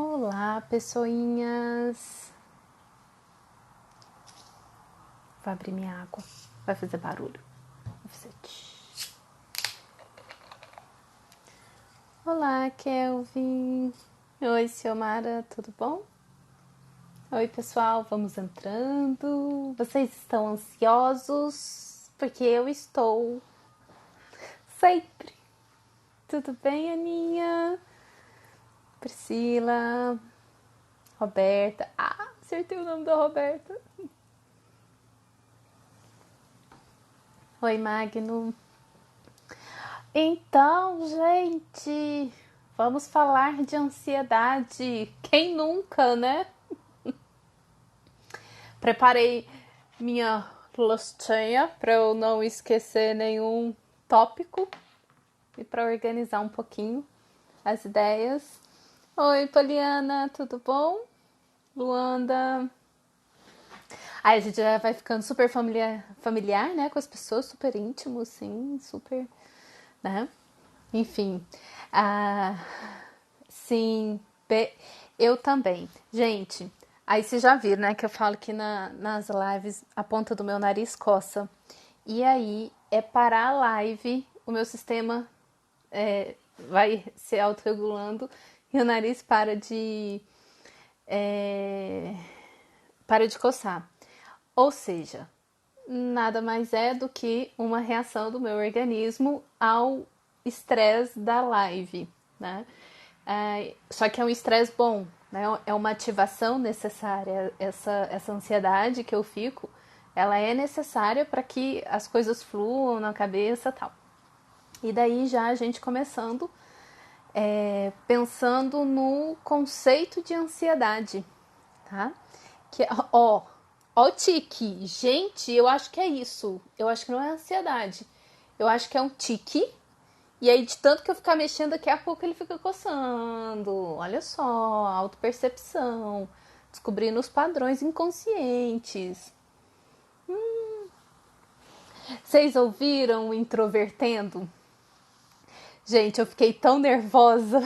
Olá, pessoinhas. Vou abrir minha água. Vai fazer barulho. Vai fazer tch. Olá, Kelvin. Oi, Ciomara, tudo bom? Oi, pessoal, vamos entrando. Vocês estão ansiosos? Porque eu estou. Sempre. Tudo bem, Aninha? Priscila. Roberta. Ah, acertei o nome da Roberta. Oi, Magno. Então, gente, vamos falar de ansiedade. Quem nunca, né? Preparei minha listinha para eu não esquecer nenhum tópico e para organizar um pouquinho as ideias. Oi, Poliana, tudo bom? Luanda. Aí a gente já vai ficando super familiar, né? Com as pessoas, super íntimo, sim, super, né? Enfim, sim, eu também. Gente, aí vocês já viram, né, que eu falo que nas lives a ponta do meu nariz coça. E aí é parar a live, o meu sistema vai se autorregulando e o nariz para de coçar. Ou seja, nada mais é do que uma reação do meu organismo ao estresse da live, né? Só que é um estresse bom, né? É uma ativação necessária. Essa ansiedade que eu fico, ela é necessária para que as coisas fluam na cabeça e tal. E daí já a gente começando pensando no conceito de ansiedade, tá? Que, ó o tique. Gente, eu acho que é isso. Eu acho que não é ansiedade. Eu acho que é um tique. E aí, de tanto que eu ficar mexendo, daqui a pouco ele fica coçando. Olha só, autopercepção. Descobrindo os padrões inconscientes. Vocês ouviram o introvertendo? Gente, eu fiquei tão nervosa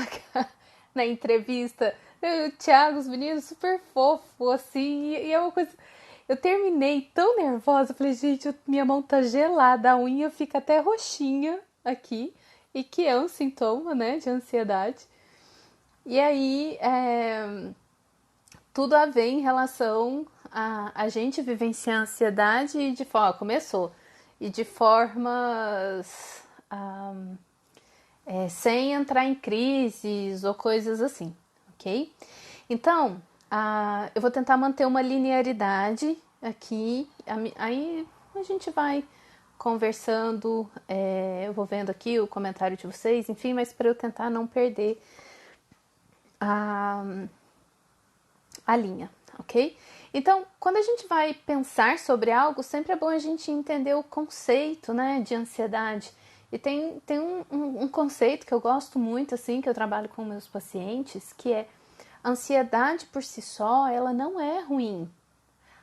na entrevista. O Thiago, os meninos super fofo, assim, e é uma coisa. Eu terminei tão nervosa, falei, gente, minha mão tá gelada, a unha fica até roxinha aqui, e que é um sintoma, né, de ansiedade. E aí, tudo a ver em relação a gente vivenciar a ansiedade e de forma. Começou. E de formas. Sem entrar em crises ou coisas assim, ok? Então, eu vou tentar manter uma linearidade aqui, aí a gente vai conversando, eu vou vendo aqui o comentário de vocês, enfim, mas para eu tentar não perder a, a linha, ok? Então, quando a gente vai pensar sobre algo, sempre é bom a gente entender o conceito, né, de ansiedade. E tem um conceito que eu gosto muito, assim, que eu trabalho com meus pacientes, que é ansiedade por si só, ela não é ruim.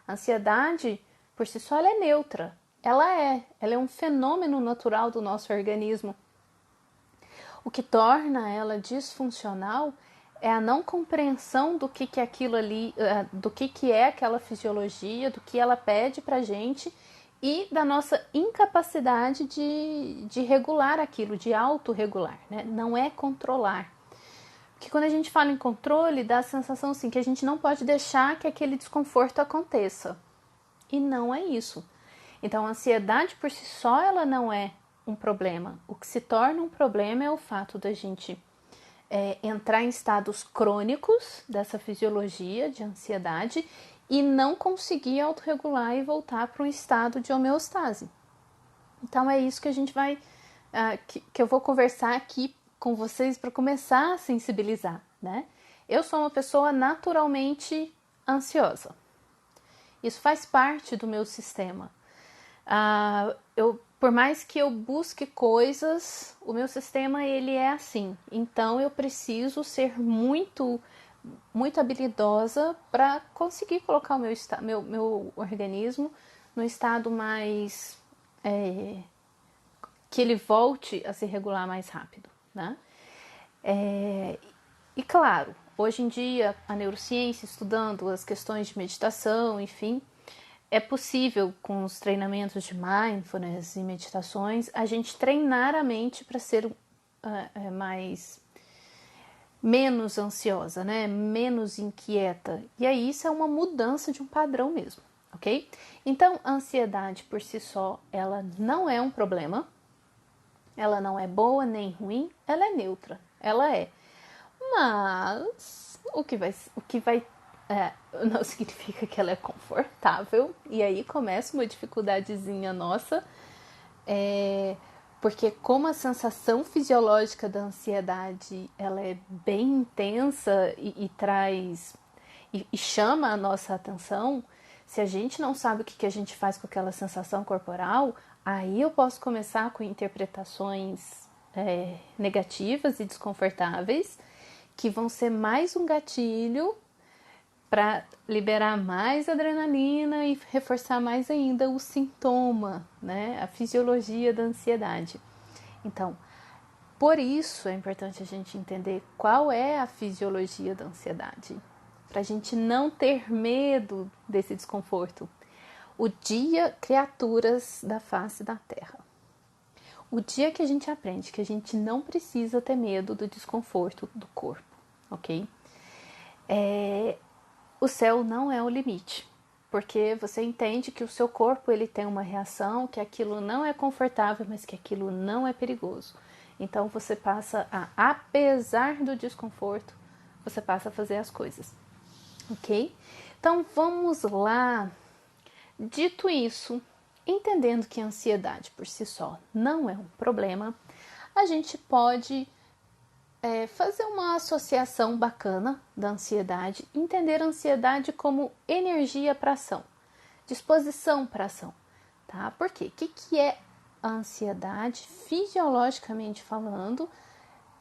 A ansiedade por si só, ela é neutra. Ela é um fenômeno natural do nosso organismo. O que torna ela disfuncional é a não compreensão do que é aquilo ali, do que é aquela fisiologia, do que ela pede pra gente e da nossa incapacidade de regular aquilo, de autorregular, né? Não é controlar. Porque quando a gente fala em controle, dá a sensação assim, que a gente não pode deixar que aquele desconforto aconteça. E não é isso. Então, a ansiedade por si só, ela não é um problema. O que se torna um problema é o fato da gente entrar em estados crônicos dessa fisiologia de ansiedade e não conseguir autorregular e voltar para um estado de homeostase. Então é isso que a gente vai, que eu vou conversar aqui com vocês para começar a sensibilizar, né? Eu sou uma pessoa naturalmente ansiosa. Isso faz parte do meu sistema. Por mais que eu busque coisas, o meu sistema ele é assim. Então eu preciso ser muito habilidosa para conseguir colocar o meu organismo no estado mais que ele volte a se regular mais rápido, né? E claro, Hoje em dia, a neurociência, estudando as questões de meditação, enfim, é possível, com os treinamentos de mindfulness e meditações, a gente treinar a mente para ser menos ansiosa, né? Menos inquieta. E aí isso é uma mudança de um padrão mesmo, ok? Então, a ansiedade por si só, ela não é um problema, ela não é boa nem ruim, ela é neutra, ela é. Mas o que vai não significa que ela é confortável, e aí começa uma dificuldadezinha nossa, porque como a sensação fisiológica da ansiedade ela é bem intensa e traz e chama a nossa atenção, se a gente não sabe o que a gente faz com aquela sensação corporal, aí eu posso começar com interpretações negativas e desconfortáveis, que vão ser mais um gatilho para liberar mais adrenalina e reforçar mais ainda o sintoma, né? A fisiologia da ansiedade. Então, por isso é importante a gente entender qual é a fisiologia da ansiedade, para a gente não ter medo desse desconforto. O dia, criaturas da face da Terra. O dia que a gente aprende que a gente não precisa ter medo do desconforto do corpo, ok? O céu não é o limite, porque você entende que o seu corpo ele tem uma reação, que aquilo não é confortável, mas que aquilo não é perigoso. Então você passa apesar do desconforto, você passa a fazer as coisas, ok? Então vamos lá. Dito isso, entendendo que a ansiedade por si só não é um problema, a gente pode fazer uma associação bacana da ansiedade, entender a ansiedade como energia para ação, disposição para ação, tá? Por quê? O que é a ansiedade fisiologicamente falando,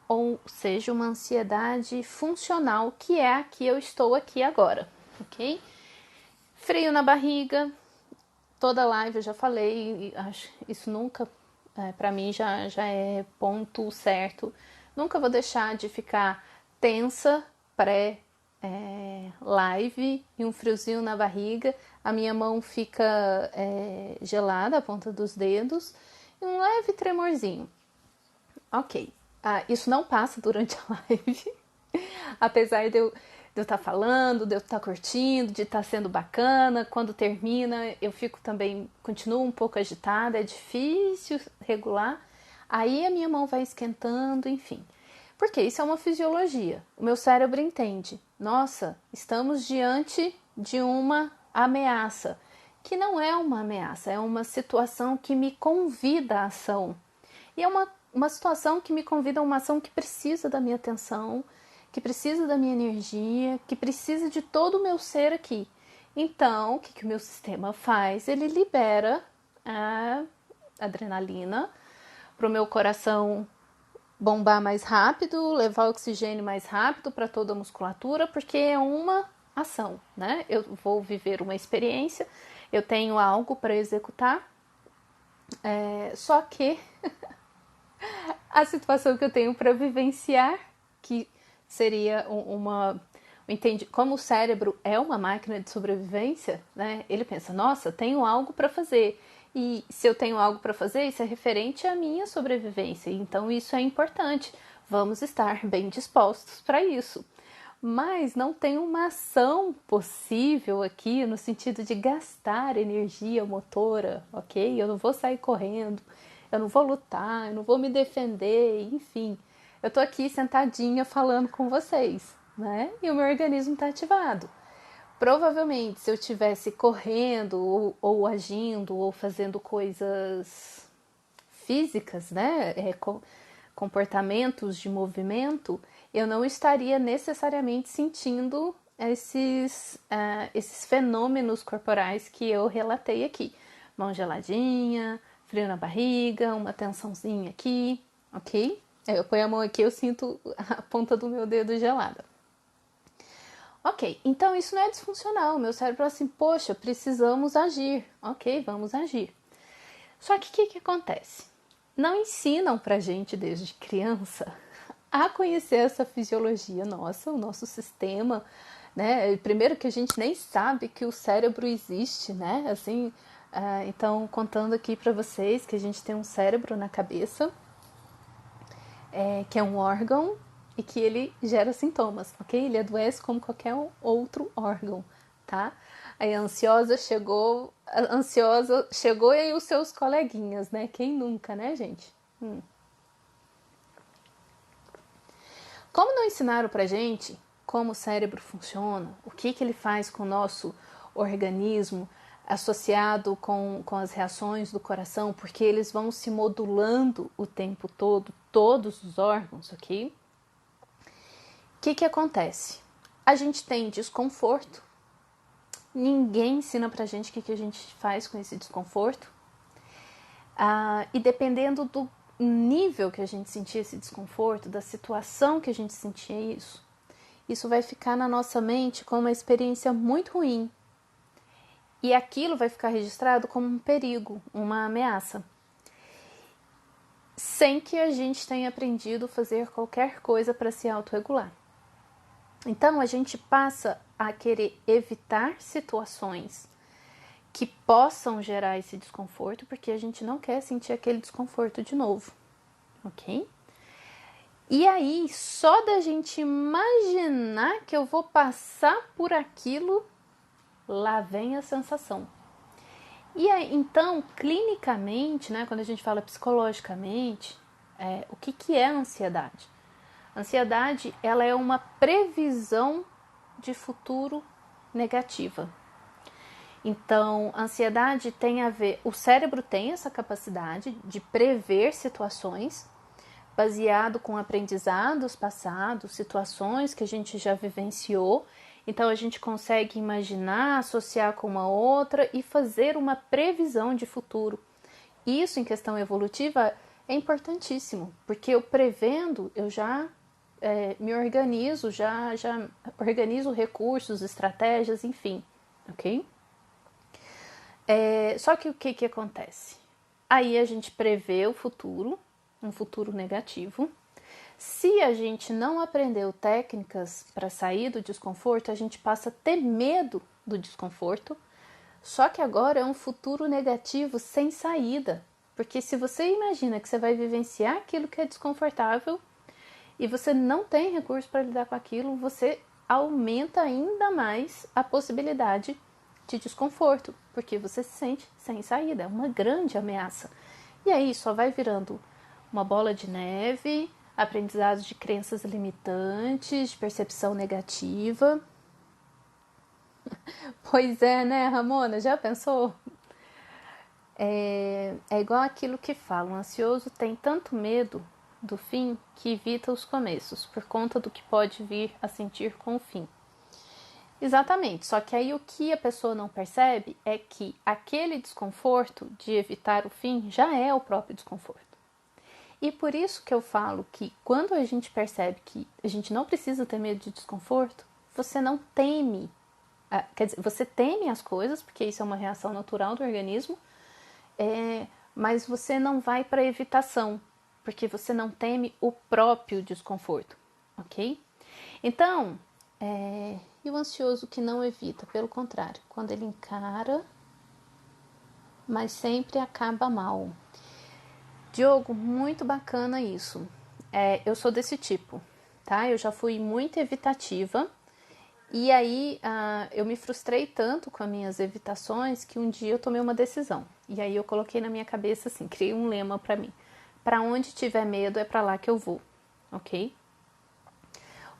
ou seja, uma ansiedade funcional, que é a que eu estou aqui agora, ok? Frio na barriga, toda live eu já falei, acho isso nunca, para mim já é ponto certo. Nunca vou deixar de ficar tensa pré-live e um friozinho na barriga. A minha mão fica gelada, a ponta dos dedos, e um leve tremorzinho. Ok, isso não passa durante a live, apesar de eu estar falando, de eu estar curtindo, de estar sendo bacana. Quando termina, eu fico também, continuo um pouco agitada, é difícil regular. Aí a minha mão vai esquentando, enfim. Porque isso é uma fisiologia. O meu cérebro entende. Nossa, estamos diante de uma ameaça. Que não é uma ameaça, é uma situação que me convida à ação. E é uma situação que me convida a uma ação que precisa da minha atenção, que precisa da minha energia, que precisa de todo o meu ser aqui. Então, o que o meu sistema faz? Ele libera a adrenalina para o meu coração bombar mais rápido, levar oxigênio mais rápido para toda a musculatura, porque é uma ação, né? Eu vou viver uma experiência, eu tenho algo para executar, só que a situação que eu tenho para vivenciar, que seria como o cérebro é uma máquina de sobrevivência, né? Ele pensa, nossa, tenho algo para fazer. E se eu tenho algo para fazer, isso é referente à minha sobrevivência. Então isso é importante. Vamos estar bem dispostos para isso. Mas não tem uma ação possível aqui no sentido de gastar energia motora, ok? Eu não vou sair correndo, eu não vou lutar, eu não vou me defender, enfim. Eu tô aqui sentadinha falando com vocês, né? E o meu organismo tá ativado. Provavelmente, se eu estivesse correndo ou agindo ou fazendo coisas físicas, né, comportamentos de movimento, eu não estaria necessariamente sentindo esses fenômenos corporais que eu relatei aqui. Mão geladinha, frio na barriga, uma tensãozinha aqui, ok? Eu ponho a mão aqui, eu sinto a ponta do meu dedo gelada. Ok, então isso não é disfuncional. Meu cérebro fala assim, poxa, precisamos agir. Ok, vamos agir. Só que o que acontece? Não ensinam pra gente desde criança a conhecer essa fisiologia nossa, o nosso sistema, né? Primeiro que a gente nem sabe que o cérebro existe, né? Assim, então contando aqui para vocês que a gente tem um cérebro na cabeça, que é um órgão e que ele gera sintomas, ok? Ele adoece como qualquer outro órgão, tá? Aí a ansiosa chegou e aí os seus coleguinhas, né? Quem nunca, né, gente? Como não ensinaram pra gente como o cérebro funciona, o que ele faz com o nosso organismo, associado com as reações do coração, porque eles vão se modulando o tempo todo, todos os órgãos, ok? O que acontece? A gente tem desconforto, ninguém ensina pra gente o que a gente faz com esse desconforto, e dependendo do nível que a gente sentia esse desconforto, da situação que a gente sentia isso vai ficar na nossa mente como uma experiência muito ruim. E aquilo vai ficar registrado como um perigo, uma ameaça. Sem que a gente tenha aprendido a fazer qualquer coisa para se autorregular. Então a gente passa a querer evitar situações que possam gerar esse desconforto, porque a gente não quer sentir aquele desconforto de novo, ok? E aí, só da gente imaginar que eu vou passar por aquilo, lá vem a sensação. E aí, então, clinicamente, né, quando a gente fala psicologicamente, o que é a ansiedade? A ansiedade, ela é uma previsão de futuro negativa. Então, a ansiedade tem a ver, o cérebro tem essa capacidade de prever situações baseado com aprendizados passados, situações que a gente já vivenciou. Então, a gente consegue imaginar, associar com uma outra e fazer uma previsão de futuro. Isso, em questão evolutiva, é importantíssimo, porque eu prevendo, eu já me organizo, já organizo recursos, estratégias, enfim, ok? Só que o que acontece? Aí a gente prevê o futuro, um futuro negativo. Se a gente não aprendeu técnicas para sair do desconforto, a gente passa a ter medo do desconforto. Só que agora é um futuro negativo sem saída. Porque se você imagina que você vai vivenciar aquilo que é desconfortável e você não tem recurso para lidar com aquilo, você aumenta ainda mais a possibilidade de desconforto, porque você se sente sem saída, é uma grande ameaça. E aí só vai virando uma bola de neve, aprendizados de crenças limitantes, de percepção negativa. Pois é, né, Ramona? Já pensou? É igual aquilo que falam, o ansioso tem tanto medo do fim que evita os começos, por conta do que pode vir a sentir com o fim. Exatamente, só que aí o que a pessoa não percebe é que aquele desconforto de evitar o fim já é o próprio desconforto. E por isso que eu falo que quando a gente percebe que a gente não precisa ter medo de desconforto, você não teme, quer dizer, você teme as coisas, porque isso é uma reação natural do organismo, mas você não vai para evitação, porque você não teme o próprio desconforto, ok? Então, e o ansioso que não evita, pelo contrário, quando ele encara, mas sempre acaba mal. Diogo, muito bacana isso. Eu sou desse tipo, tá? Eu já fui muito evitativa e aí eu me frustrei tanto com as minhas evitações que um dia eu tomei uma decisão. E aí eu coloquei na minha cabeça assim, criei um lema para mim. Para onde tiver medo é para lá que eu vou, ok?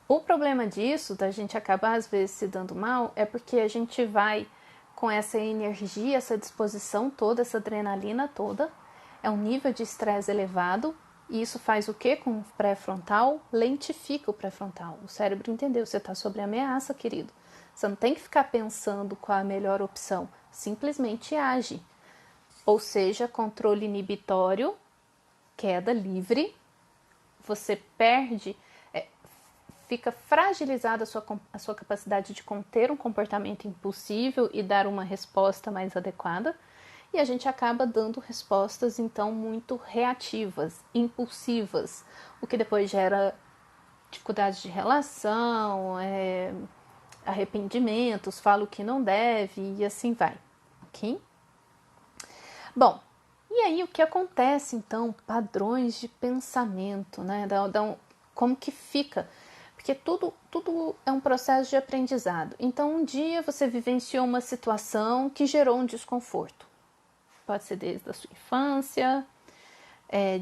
O problema disso, da gente acabar às vezes se dando mal, é porque a gente vai com essa energia, essa disposição toda, essa adrenalina toda, é um nível de estresse elevado, e isso faz o que com o pré-frontal? Lentifica o pré-frontal. O cérebro entendeu, você está sob ameaça, querido. Você não tem que ficar pensando qual a melhor opção, simplesmente age. Ou seja, controle inibitório, queda livre, você perde, fica fragilizada a sua capacidade de conter um comportamento impulsivo e dar uma resposta mais adequada, e a gente acaba dando respostas então muito reativas, impulsivas, o que depois gera dificuldades de relação, arrependimentos, fala o que não deve e assim vai, ok? Bom, e aí o que acontece então? Padrões de pensamento, né? Como que fica? Porque tudo é um processo de aprendizado. Então um dia você vivenciou uma situação que gerou um desconforto. Pode ser desde a sua infância,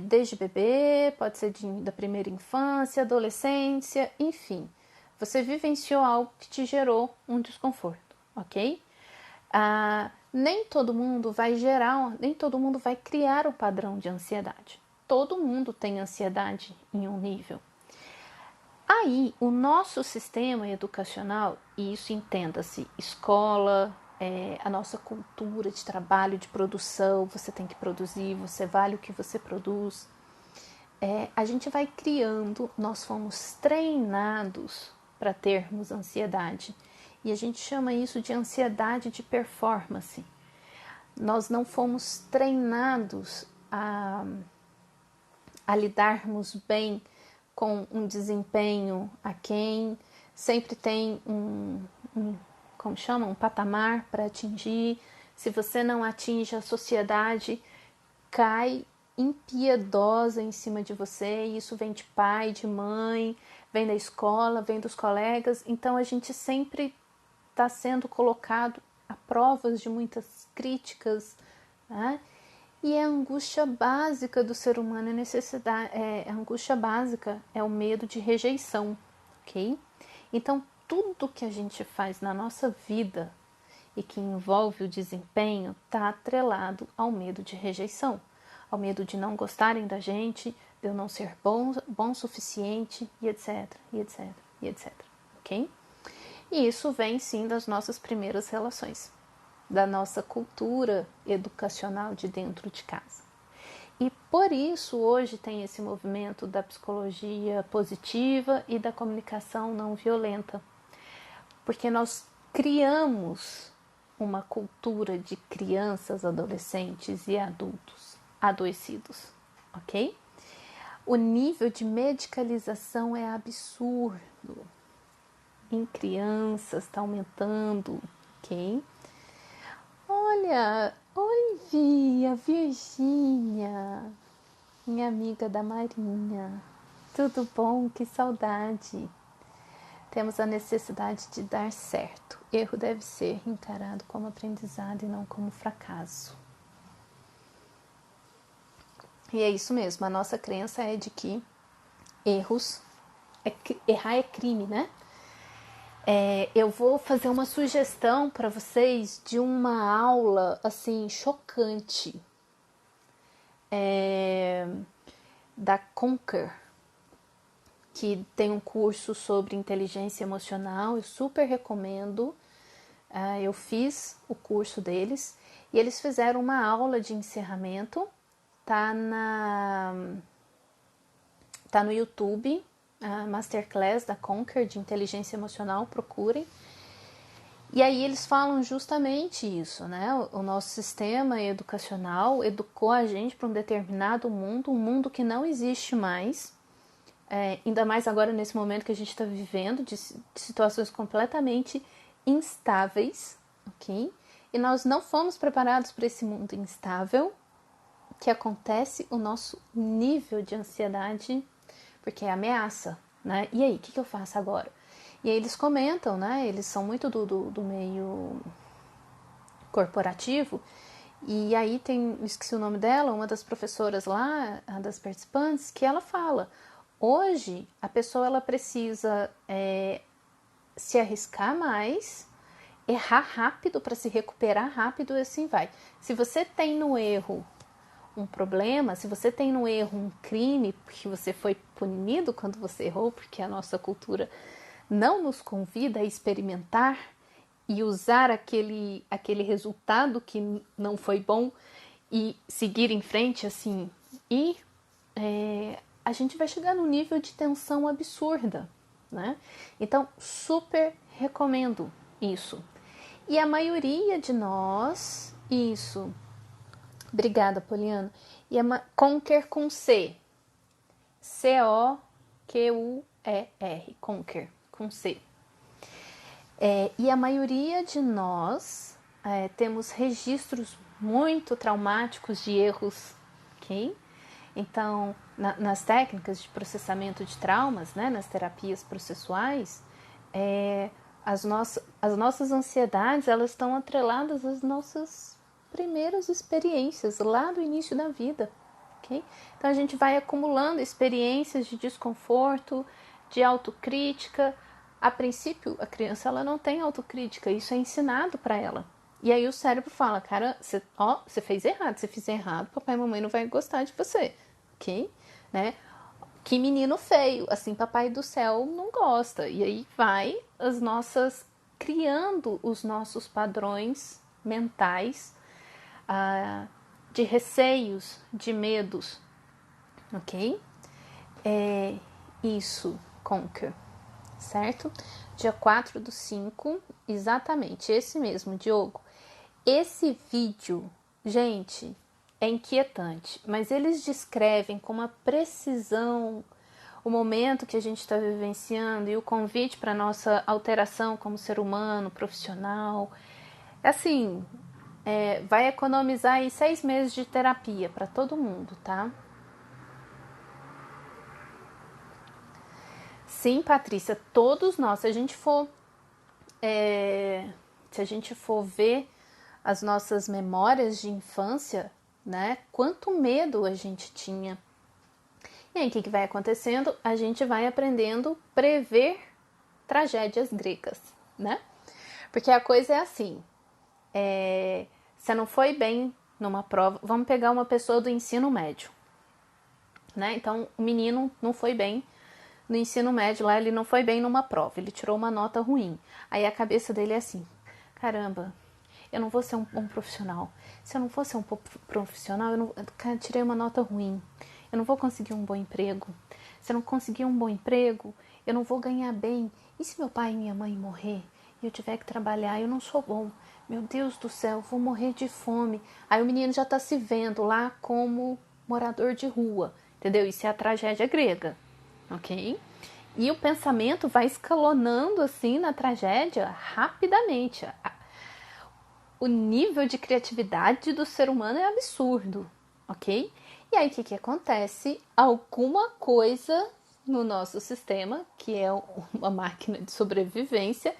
desde bebê, pode ser da primeira infância, adolescência, enfim. Você vivenciou algo que te gerou um desconforto, ok? Nem todo mundo vai criar um padrão de ansiedade. Todo mundo tem ansiedade em um nível. Aí, o nosso sistema educacional, e isso entenda-se, escola, a nossa cultura de trabalho, de produção, você tem que produzir, você vale o que você produz. A gente vai criando, nós fomos treinados para termos ansiedade. E a gente chama isso de ansiedade de performance. Nós não fomos treinados a lidarmos bem com um desempenho aquém, sempre tem um patamar para atingir. Se você não atinge, a sociedade cai impiedosa em cima de você, e isso vem de pai, de mãe, vem da escola, vem dos colegas. Então a gente sempre está sendo colocado a provas de muitas críticas, né? E a angústia básica do ser humano, a angústia básica é o medo de rejeição, ok? Então tudo que a gente faz na nossa vida e que envolve o desempenho está atrelado ao medo de rejeição, ao medo de não gostarem da gente, de eu não ser bom o suficiente, e etc, e etc, e etc, ok? E isso vem sim das nossas primeiras relações, da nossa cultura educacional de dentro de casa. E por isso hoje tem esse movimento da psicologia positiva e da comunicação não violenta, porque nós criamos uma cultura de crianças, adolescentes e adultos adoecidos, ok? O nível de medicalização é absurdo. Em crianças está aumentando, ok? Olha, oi a Virgínia, minha amiga da Marinha. Tudo bom? Que saudade. Temos a necessidade de dar certo. Erro deve ser encarado como aprendizado e não como fracasso. E é isso mesmo, a nossa crença é de que errar é crime, né? Eu vou fazer uma sugestão para vocês de uma aula assim chocante da Conquer, que tem um curso sobre inteligência emocional. Eu super recomendo. Eu fiz o curso deles e eles fizeram uma aula de encerramento. Tá no YouTube, a Masterclass da Conquer de inteligência emocional, procurem. E aí eles falam justamente isso, né? O nosso sistema educacional educou a gente para um determinado mundo, um mundo que não existe mais, ainda mais agora nesse momento que a gente está vivendo, de situações completamente instáveis, ok? E nós não fomos preparados para esse mundo instável, que acontece o nosso nível de ansiedade, porque é ameaça, né? E aí, o que eu faço agora? E aí eles comentam, né? Eles são muito do meio corporativo. E aí esqueci o nome dela, uma das professoras lá, uma das participantes, que ela fala: hoje a pessoa ela precisa se arriscar mais, errar rápido para se recuperar rápido e assim vai. Se você tem no erro um problema, se você tem no erro um crime, porque você foi punido quando você errou, porque a nossa cultura não nos convida a experimentar e usar aquele resultado que não foi bom e seguir em frente assim. E a gente vai chegar num nível de tensão absurda, né? Então, super recomendo isso. E a maioria de nós, isso. Obrigada, Poliana. E Conquer com C. C-O-Q-U-E-R. conquer, com C. E a maioria de nós temos registros muito traumáticos de erros, ok? Então, nas técnicas de processamento de traumas, né, nas terapias processuais, as nossas ansiedades, elas estão atreladas às nossas primeiras experiências lá do início da vida, ok? Então a gente vai acumulando experiências de desconforto, de autocrítica. A princípio, a criança ela não tem autocrítica, isso é ensinado para ela. E aí o cérebro fala, cara, você fez errado, se fizer errado, papai e mamãe não vai gostar de você, ok? Né? Que menino feio, assim papai do céu não gosta. E aí vai criando os nossos padrões mentais de receios, de medos, ok? Isso, conquer, certo? Dia 4/5, exatamente, esse mesmo, Diogo. Esse vídeo, gente, é inquietante, mas eles descrevem com uma precisão o momento que a gente está vivenciando e o convite para nossa alteração como ser humano, profissional. Assim, vai economizar aí 6 meses de terapia para todo mundo, tá? Sim, Patrícia, todos nós, se a gente for ver as nossas memórias de infância, né? Quanto medo a gente tinha. E aí, o que vai acontecendo? A gente vai aprendendo a prever tragédias gregas, né? Porque a coisa é assim, você não foi bem numa prova, vamos pegar uma pessoa do ensino médio, né? Então, o menino não foi bem no ensino médio lá, ele não foi bem numa prova, ele tirou uma nota ruim. Aí a cabeça dele é assim, caramba, eu não vou ser um bom profissional. Se eu não fosse um profissional, eu tirei uma nota ruim. Eu não vou conseguir um bom emprego. Se eu não conseguir um bom emprego, eu não vou ganhar bem. E se meu pai e minha mãe morrer e eu tiver que trabalhar, eu não sou bom. Meu Deus do céu, vou morrer de fome. Aí o menino já está se vendo lá como morador de rua, entendeu? Isso é a tragédia grega, ok? E o pensamento vai escalonando assim na tragédia rapidamente. O nível de criatividade do ser humano é absurdo, ok? E aí o que acontece? Alguma coisa no nosso sistema, que é uma máquina de sobrevivência,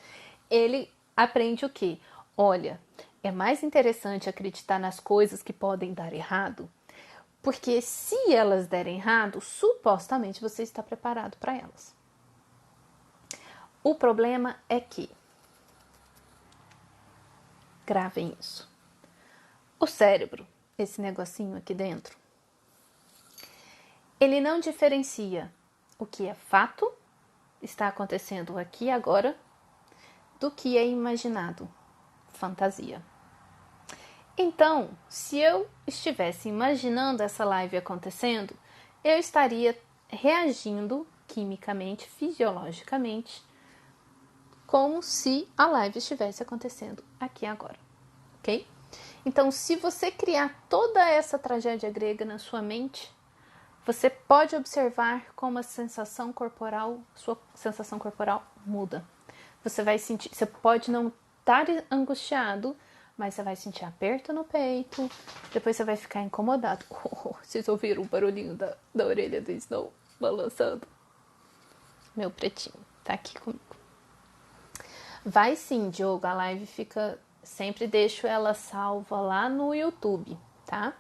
ele aprende o quê? Olha, é mais interessante acreditar nas coisas que podem dar errado, porque se elas derem errado, supostamente você está preparado para elas. O problema é que, gravem isso, o cérebro, esse negocinho aqui dentro, ele não diferencia o que é fato, está acontecendo aqui e agora, do que é imaginado, fantasia. Então, se eu estivesse imaginando essa live acontecendo, eu estaria reagindo quimicamente, fisiologicamente, como se a live estivesse acontecendo aqui agora, ok? Então, se você criar toda essa tragédia grega na sua mente, você pode observar como a sua sensação corporal muda. Você vai sentir, você pode não estar angustiado, mas você vai sentir aperto no peito, depois você vai ficar incomodado. Vocês ouviram o barulhinho da orelha do Snow balançando? Meu pretinho, tá aqui comigo. Vai sim, Diogo, a live fica... Sempre deixo ela salva lá no YouTube, tá?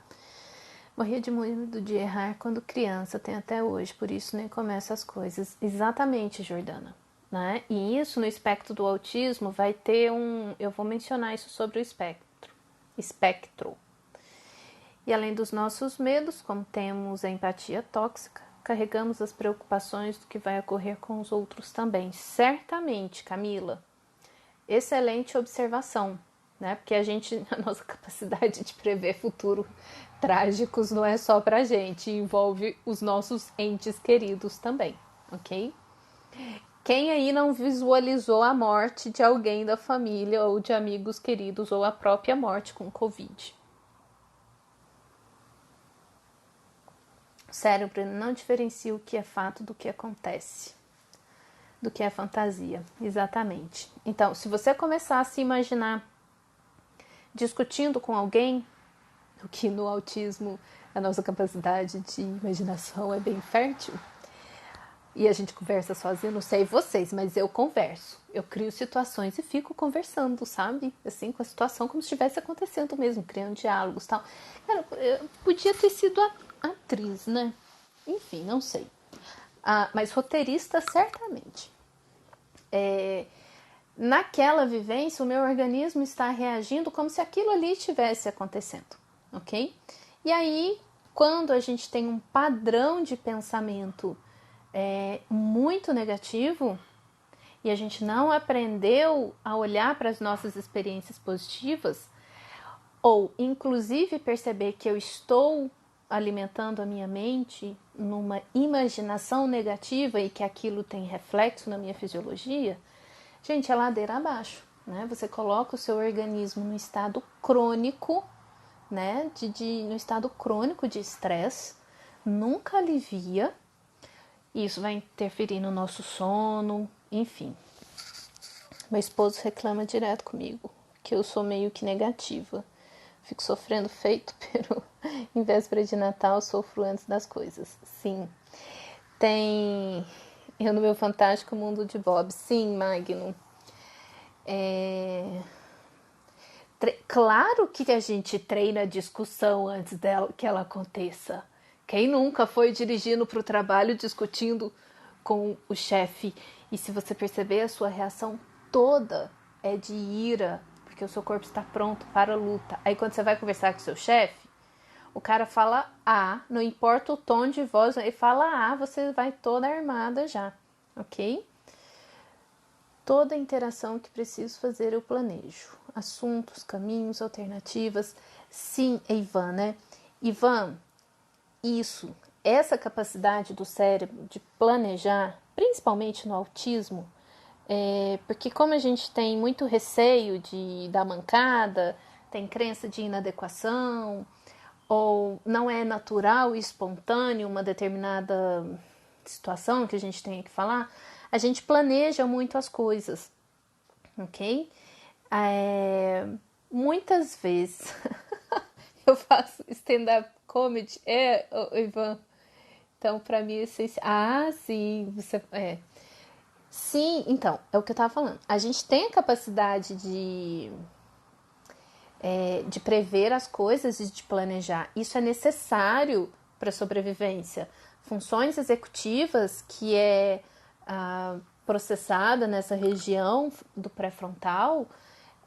Morria de medo de errar quando criança, tem até hoje, por isso nem começo as coisas. Exatamente, Jordana. Né? E isso no espectro do autismo vai ter eu vou mencionar isso sobre o espectro. E além dos nossos medos, como temos a empatia tóxica, carregamos as preocupações do que vai ocorrer com os outros também. Certamente, Camila, excelente observação, né? Porque a nossa capacidade de prever futuro trágicos não é só pra gente, envolve os nossos entes queridos também, ok? Quem aí não visualizou a morte de alguém da família ou de amigos queridos ou a própria morte com Covid? O cérebro não diferencia o que é fato do que acontece. do que é fantasia, exatamente. Então, se você começar a se imaginar discutindo com alguém, o que no autismo a nossa capacidade de imaginação é bem fértil, e a gente conversa sozinho, não sei vocês, mas eu converso. Eu crio situações e fico conversando, sabe? Assim, com a situação como se estivesse acontecendo mesmo, criando diálogos e tal. Cara, eu podia ter sido atriz, né? Enfim, não sei. Mas roteirista, certamente. Naquela vivência, o meu organismo está reagindo como se aquilo ali estivesse acontecendo, ok? E aí, quando a gente tem um padrão de pensamento muito negativo e a gente não aprendeu a olhar para as nossas experiências positivas, ou inclusive perceber que eu estou alimentando a minha mente numa imaginação negativa e que aquilo tem reflexo na minha fisiologia, gente, é ladeira abaixo, né? Você coloca o seu organismo no estado crônico, né? No estado crônico de estresse, nunca alivia. Isso vai interferir no nosso sono, enfim. Meu esposo reclama direto comigo, que eu sou meio que negativa. Fico sofrendo feito, pero em véspera de Natal sofro antes das coisas. Sim. Tem eu no meu fantástico mundo de Bob. Sim, Magno. Claro que a gente treina a discussão antes dela que ela aconteça. Quem nunca foi dirigindo para o trabalho discutindo com o chefe? E se você perceber, a sua reação toda é de ira, porque o seu corpo está pronto para a luta. Aí quando você vai conversar com o seu chefe, o cara fala A, não importa o tom de voz, ele fala A, você vai toda armada já, ok? Toda interação que preciso fazer eu planejo. Assuntos, caminhos, alternativas. Sim, Ivan, né? Ivan, isso, essa capacidade do cérebro de planejar, principalmente no autismo, porque como a gente tem muito receio de dar mancada, tem crença de inadequação, ou não é natural e espontâneo uma determinada situação que a gente tem que falar, a gente planeja muito as coisas, ok? Muitas vezes eu faço stand-up comedy, Ivan, então para mim é essencial. Ah, sim, você Sim, então, é o que eu tava falando. A gente tem a capacidade de prever as coisas e de planejar. Isso é necessário para a sobrevivência. Funções executivas que processada nessa região do pré-frontal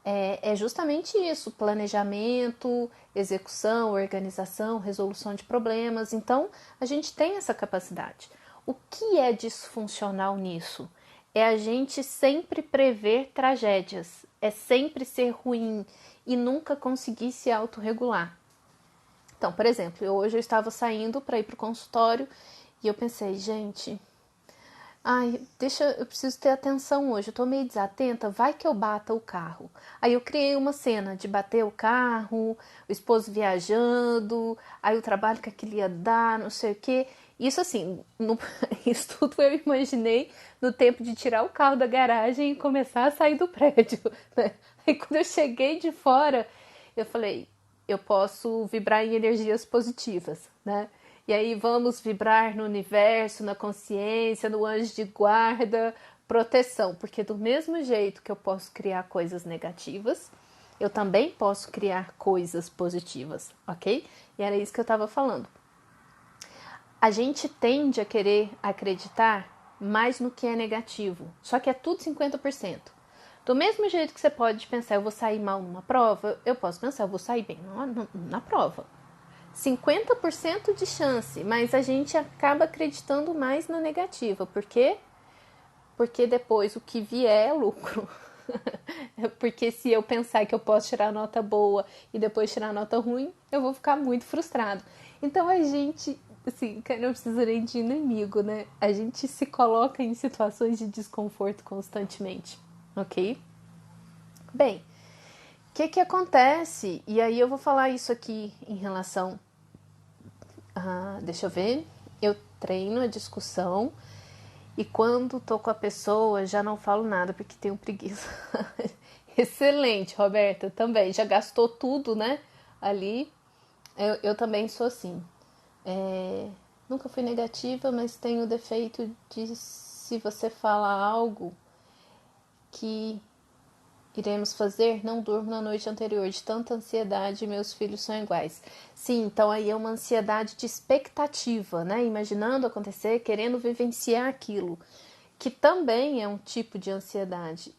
é justamente isso: planejamento, execução, organização, resolução de problemas. Então, a gente tem essa capacidade. O que é disfuncional nisso? É a gente sempre prever tragédias, é sempre ser ruim e nunca conseguir se autorregular. Então, por exemplo, hoje eu estava saindo para ir para o consultório e eu pensei, gente, eu preciso ter atenção hoje, eu tô meio desatenta, vai que eu bata o carro. Aí eu criei uma cena de bater o carro, o esposo viajando, aí o trabalho que aquilo ia dar, não sei o quê. Isso assim, isso tudo eu imaginei no tempo de tirar o carro da garagem e começar a sair do prédio, né? Aí quando eu cheguei de fora, eu falei, eu posso vibrar em energias positivas, né? E aí vamos vibrar no universo, na consciência, no anjo de guarda, proteção. Porque do mesmo jeito que eu posso criar coisas negativas, eu também posso criar coisas positivas, ok? E era isso que eu estava falando. A gente tende a querer acreditar mais no que é negativo, só que é tudo 50%. Do mesmo jeito que você pode pensar, eu vou sair mal numa prova, eu posso pensar, eu vou sair bem na prova. 50% de chance, mas a gente acaba acreditando mais na negativa. Por quê? Porque depois o que vier é lucro. Porque se eu pensar que eu posso tirar nota boa e depois tirar nota ruim, eu vou ficar muito frustrado. Então a gente, assim, não precisa nem de inimigo, né? A gente se coloca em situações de desconforto constantemente, ok? Bem, o que acontece? E aí eu vou falar isso aqui em relação deixa eu ver. Eu treino a discussão E quando tô com a pessoa, já não falo nada porque tenho preguiça. Excelente, Roberta, também. Já gastou tudo, né? Ali. Eu também sou assim. Nunca fui negativa, mas tenho o defeito de se você fala algo que iremos fazer, não durmo na noite anterior, de tanta ansiedade, meus filhos são iguais. Sim, então aí é uma ansiedade de expectativa, né? Imaginando acontecer, querendo vivenciar aquilo, que também é um tipo de ansiedade.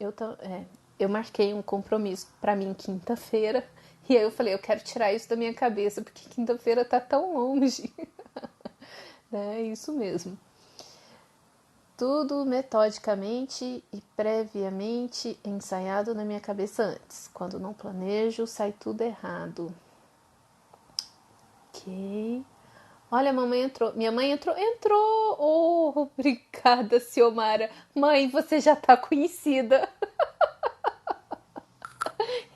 Eu marquei um compromisso para mim quinta-feira, e aí eu falei, eu quero tirar isso da minha cabeça, porque quinta-feira tá tão longe. É isso mesmo. Tudo metodicamente e previamente ensaiado na minha cabeça antes. Quando não planejo, sai tudo errado. Ok. Olha, a mamãe entrou. Minha mãe entrou. Entrou! Oh, obrigada, Ciomara. Mãe, você já tá conhecida.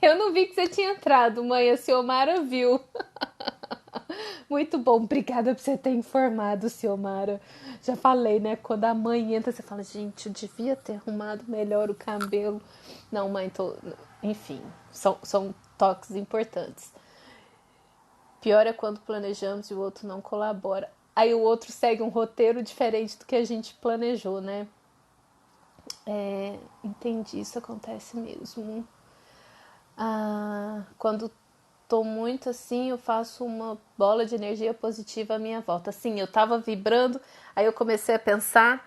Eu não vi que você tinha entrado, mãe. A Ciomara viu. Muito bom, obrigada por você ter informado, Ciomara. Já falei, né? Quando a mãe entra, você fala, gente, eu devia ter arrumado melhor o cabelo. Não, mãe, enfim, são toques importantes. Pior é quando planejamos e o outro não colabora. Aí o outro segue um roteiro diferente do que a gente planejou, né? Entendi, isso acontece mesmo. Quando tô muito assim, eu faço uma bola de energia positiva à minha volta. Assim, eu tava vibrando, aí eu comecei a pensar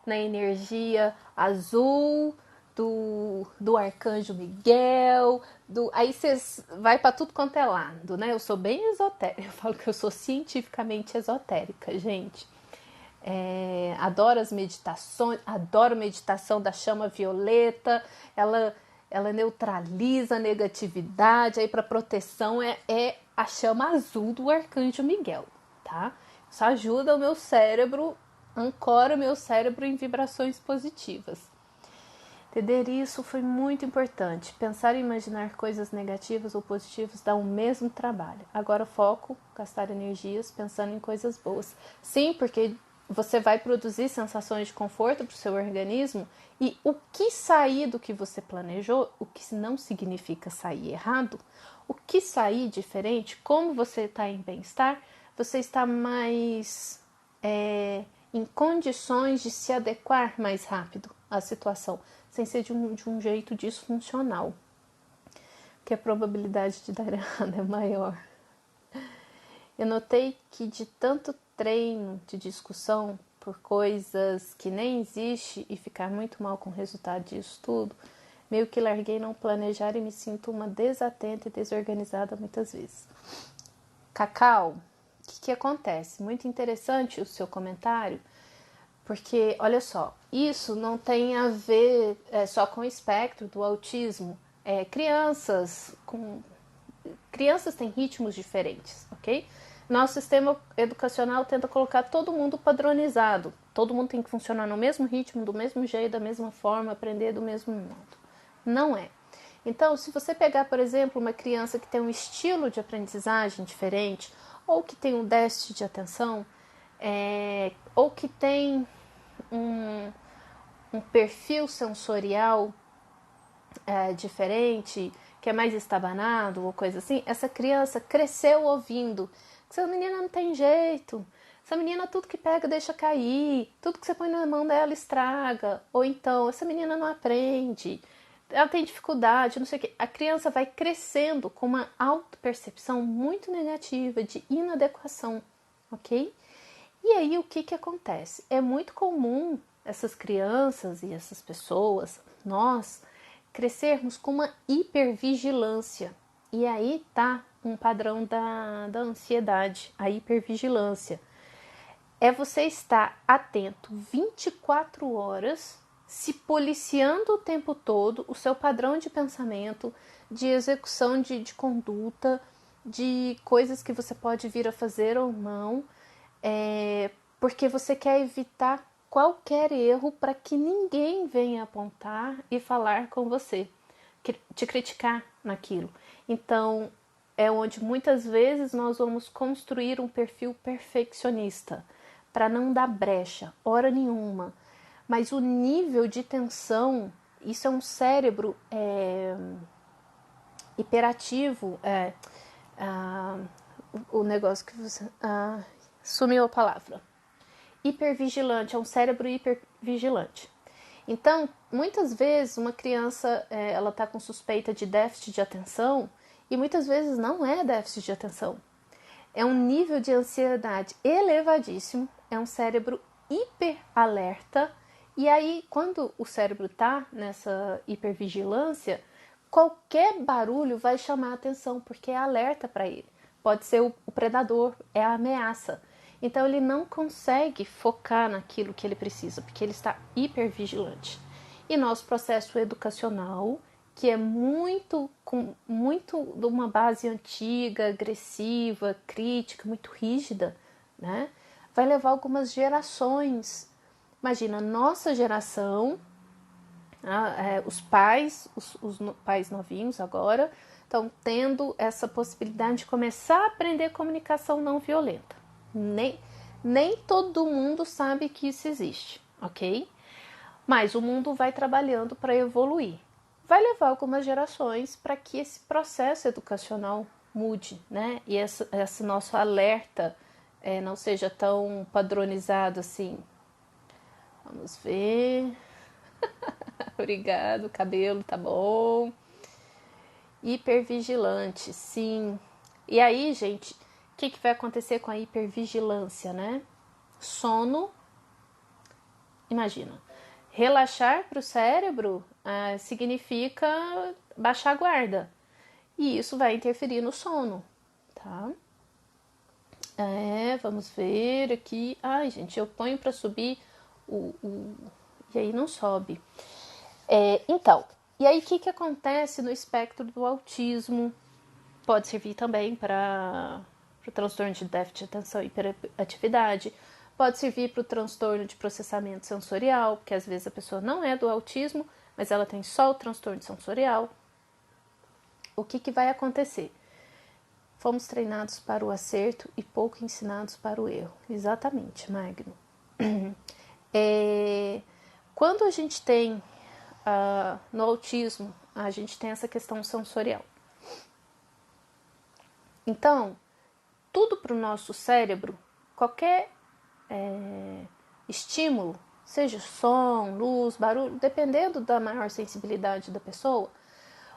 na energia azul do Arcanjo Miguel, aí você vai para tudo quanto é lado, né? Eu sou bem esotérica, eu falo que eu sou cientificamente esotérica, gente. Adoro as meditações, adoro meditação da chama violeta, ela neutraliza a negatividade, aí para proteção é a chama azul do Arcanjo Miguel, tá? Isso ajuda o meu cérebro, ancora o meu cérebro em vibrações positivas. Entender isso foi muito importante. Pensar e imaginar coisas negativas ou positivas dá o mesmo trabalho. Agora foco, gastar energias pensando em coisas boas. Sim, porque você vai produzir sensações de conforto para o seu organismo e o que sair do que você planejou, o que não significa sair errado, o que sair diferente, como você está em bem-estar, você está mais em condições de se adequar mais rápido à situação, sem ser de um jeito disfuncional, que a probabilidade de dar errado é maior. Eu notei que de tanto treino de discussão por coisas que nem existe e ficar muito mal com o resultado disso tudo, meio que larguei não planejar e me sinto uma desatenta e desorganizada muitas vezes. Cacau, o que acontece? Muito interessante o seu comentário, porque, olha só, isso não tem a ver só com o espectro do autismo. Crianças têm ritmos diferentes, ok? Nosso sistema educacional tenta colocar todo mundo padronizado. Todo mundo tem que funcionar no mesmo ritmo, do mesmo jeito, da mesma forma, aprender do mesmo modo. Não é. Então, se você pegar, por exemplo, uma criança que tem um estilo de aprendizagem diferente, ou que tem um déficit de atenção, ou que tem um perfil sensorial diferente, que é mais estabanado ou coisa assim, essa criança cresceu ouvindo que essa menina não tem jeito, essa menina tudo que pega deixa cair, tudo que você põe na mão dela estraga, ou então essa menina não aprende, ela tem dificuldade, não sei o que. A criança vai crescendo com uma autopercepção muito negativa de inadequação, ok? E aí o que acontece? É muito comum essas crianças e essas pessoas, nós, crescermos com uma hipervigilância. E aí tá um padrão da ansiedade, a hipervigilância. É você estar atento 24 horas, se policiando o tempo todo, o seu padrão de pensamento, de execução de conduta, de coisas que você pode vir a fazer ou não, porque você quer evitar qualquer erro para que ninguém venha apontar e falar com você, te criticar naquilo. Então, é onde muitas vezes nós vamos construir um perfil perfeccionista para não dar brecha, hora nenhuma. Mas o nível de tensão, isso é um cérebro hiperativo, o negócio que você... sumiu a palavra. Hipervigilante, é um cérebro hipervigilante. Então, muitas vezes uma criança ela está com suspeita de déficit de atenção e muitas vezes não é déficit de atenção. É um nível de ansiedade elevadíssimo, é um cérebro hiperalerta e aí quando o cérebro está nessa hipervigilância, qualquer barulho vai chamar a atenção porque é alerta para ele. Pode ser o predador, é a ameaça. Então ele não consegue focar naquilo que ele precisa, porque ele está hipervigilante. E nosso processo educacional, que é muito de uma base antiga, agressiva, crítica, muito rígida, né? Vai levar algumas gerações. Imagina, nossa geração, os pais novinhos agora, estão tendo essa possibilidade de começar a aprender comunicação não violenta. Nem todo mundo sabe que isso existe, ok? Mas o mundo vai trabalhando para evoluir. Vai levar algumas gerações para que esse processo educacional mude, né? E esse nosso alerta não seja tão padronizado assim. Vamos ver. Obrigado, cabelo tá bom. Hipervigilante, sim. E aí, gente, o que vai acontecer com a hipervigilância, né? Sono, imagina, relaxar para o cérebro significa baixar a guarda. E isso vai interferir no sono, tá? Vamos ver aqui. Ai, gente, eu ponho para subir e aí não sobe. Então, e aí o que acontece no espectro do autismo? Pode servir também para o transtorno de déficit de atenção e hiperatividade. Pode servir para o transtorno de processamento sensorial, porque às vezes a pessoa não é do autismo, mas ela tem só o transtorno sensorial. O que vai acontecer? Fomos treinados para o acerto e pouco ensinados para o erro. Exatamente, Magno. Quando a gente tem, no autismo, a gente tem essa questão sensorial. Então, tudo para o nosso cérebro, qualquer estímulo, seja som, luz, barulho, dependendo da maior sensibilidade da pessoa,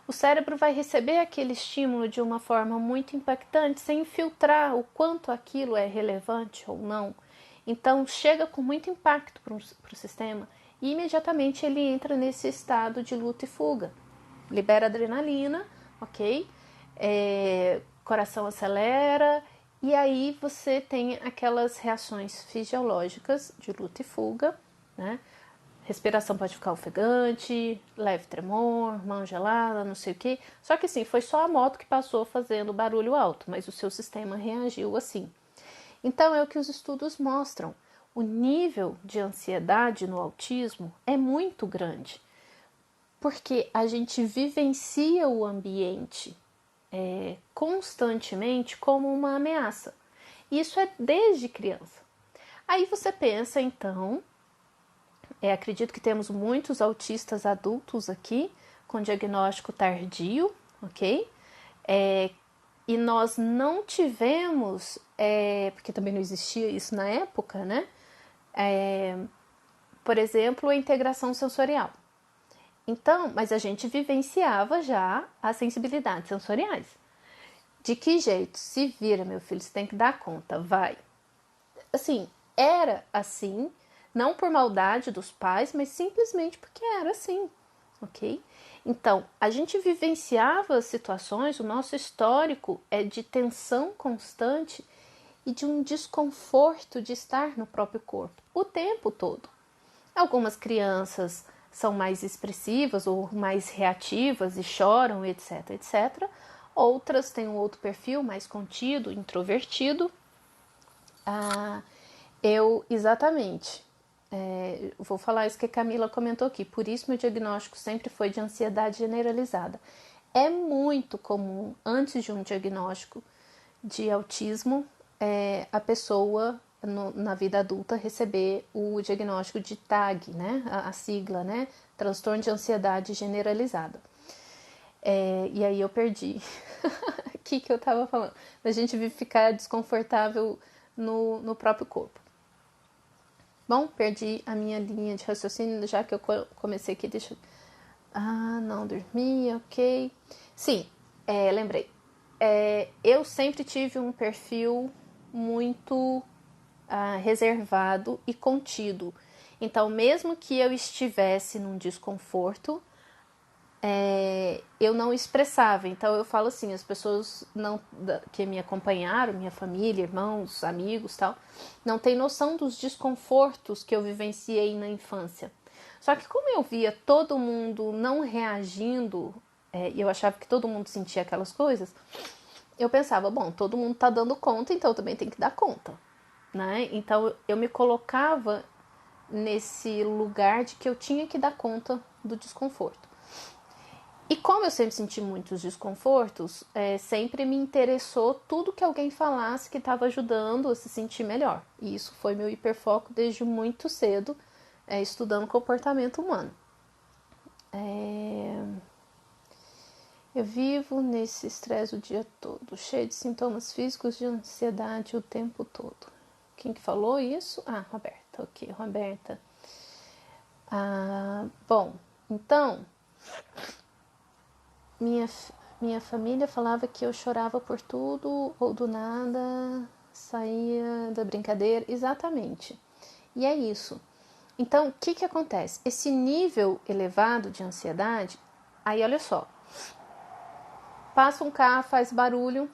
o cérebro vai receber aquele estímulo de uma forma muito impactante, sem filtrar o quanto aquilo é relevante ou não. Então, chega com muito impacto para o sistema e imediatamente ele entra nesse estado de luta e fuga. Libera adrenalina, ok? Coração acelera e aí você tem aquelas reações fisiológicas de luta e fuga, né? Respiração pode ficar ofegante, leve tremor, mão gelada, não sei o que. Só que assim, foi só a moto que passou fazendo barulho alto, mas o seu sistema reagiu assim. Então é o que os estudos mostram. O nível de ansiedade no autismo é muito grande, porque a gente vivencia o ambiente constantemente como uma ameaça. Isso é desde criança. Aí você pensa, então, acredito que temos muitos autistas adultos aqui com diagnóstico tardio, ok? E nós não tivemos, porque também não existia isso na época, né? Por exemplo, a integração sensorial. Então, mas a gente vivenciava já as sensibilidades sensoriais. De que jeito? Se vira, meu filho, você tem que dar conta, vai. Assim, era assim, não por maldade dos pais, mas simplesmente porque era assim, ok? Então, a gente vivenciava situações, o nosso histórico é de tensão constante e de um desconforto de estar no próprio corpo o tempo todo. Algumas crianças são mais expressivas ou mais reativas e choram, etc, etc. Outras têm um outro perfil mais contido, introvertido. Exatamente. Vou falar isso que a Camila comentou aqui. Por isso meu diagnóstico sempre foi de ansiedade generalizada. É muito comum, antes de um diagnóstico de autismo, a pessoa na vida adulta, receber o diagnóstico de TAG, né? A sigla, né? Transtorno de ansiedade generalizada. E aí eu perdi o que eu tava falando. Da gente ficar desconfortável no próprio corpo. Bom, perdi a minha linha de raciocínio, já que eu comecei aqui, não dormi, ok. Sim, lembrei. Eu sempre tive um perfil muito reservado e contido. Então, mesmo que eu estivesse num desconforto, eu não expressava. Então, eu falo assim, as pessoas que me acompanharam, minha família, irmãos, amigos, tal, não tem noção dos desconfortos que eu vivenciei na infância. Só que como eu via todo mundo não reagindo, e eu achava que todo mundo sentia aquelas coisas, eu pensava, bom, todo mundo tá dando conta, então eu também tenho que dar conta, né? Então eu me colocava nesse lugar de que eu tinha que dar conta do desconforto. E como eu sempre senti muitos desconfortos, sempre me interessou tudo que alguém falasse que estava ajudando a se sentir melhor. E isso foi meu hiperfoco desde muito cedo, estudando comportamento humano. Eu vivo nesse estresse o dia todo, cheio de sintomas físicos de ansiedade o tempo todo. Quem que falou isso? Roberta. Ok, Roberta. Bom, então, minha família falava que eu chorava por tudo ou do nada saía da brincadeira. Exatamente. E é isso. Então, o que acontece? Esse nível elevado de ansiedade, aí olha só, passa um carro, faz barulho,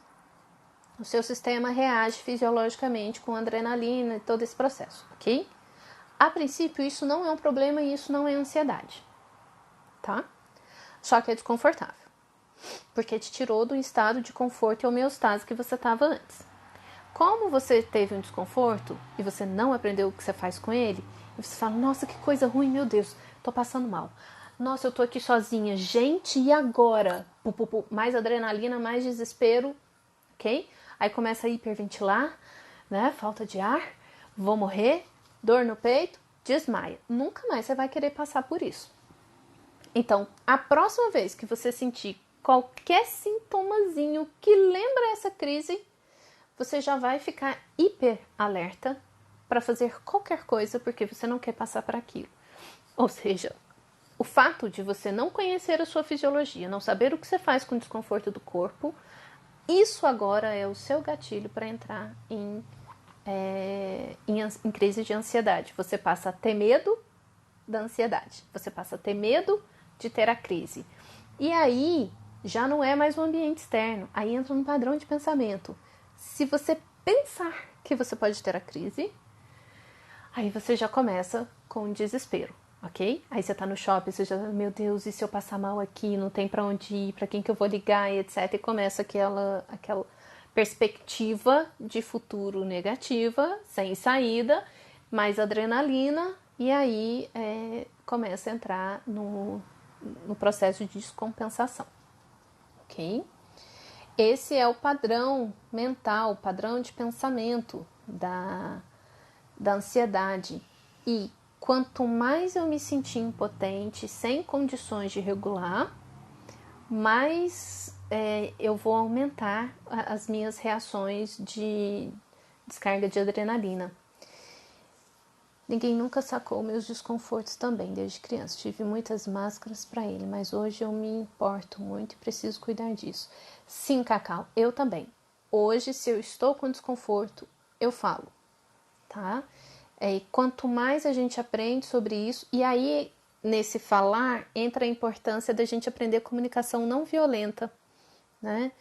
o seu sistema reage fisiologicamente com adrenalina e todo esse processo, ok? A princípio, isso não é um problema e isso não é ansiedade, tá? Só que é desconfortável, porque te tirou do estado de conforto e homeostase que você estava antes. Como você teve um desconforto e você não aprendeu o que você faz com ele, você fala, nossa, que coisa ruim, meu Deus, tô passando mal. Nossa, eu tô aqui sozinha, gente, e agora? Mais adrenalina, mais desespero, ok? Aí começa a hiperventilar, né? Falta de ar, vou morrer, dor no peito, desmaia. Nunca mais você vai querer passar por isso. Então, a próxima vez que você sentir qualquer sintomazinho que lembra essa crise, você já vai ficar hiper alerta para fazer qualquer coisa porque você não quer passar por aquilo. Ou seja, o fato de você não conhecer a sua fisiologia, não saber o que você faz com o desconforto do corpo, isso agora é o seu gatilho para entrar em crise de ansiedade. Você passa a ter medo da ansiedade, você passa a ter medo de ter a crise. E aí já não é mais um ambiente externo, aí entra um padrão de pensamento. Se você pensar que você pode ter a crise, aí você já começa com desespero, ok? Aí você tá no shopping, você já, meu Deus, e se eu passar mal aqui, não tem pra onde ir, pra quem que eu vou ligar, etc. E começa aquela perspectiva de futuro negativa, sem saída, mais adrenalina, e aí começa a entrar no processo de descompensação, ok? Esse é o padrão mental, o padrão de pensamento da ansiedade. E quanto mais eu me sentir impotente, sem condições de regular, mais eu vou aumentar as minhas reações de descarga de adrenalina. Ninguém nunca sacou meus desconfortos também, desde criança. Tive muitas máscaras para ele, mas hoje eu me importo muito e preciso cuidar disso. Sim, Cacau, eu também. Hoje, se eu estou com desconforto, eu falo, tá? Quanto mais a gente aprende sobre isso, e aí, nesse falar, entra a importância da gente aprender comunicação não violenta, né?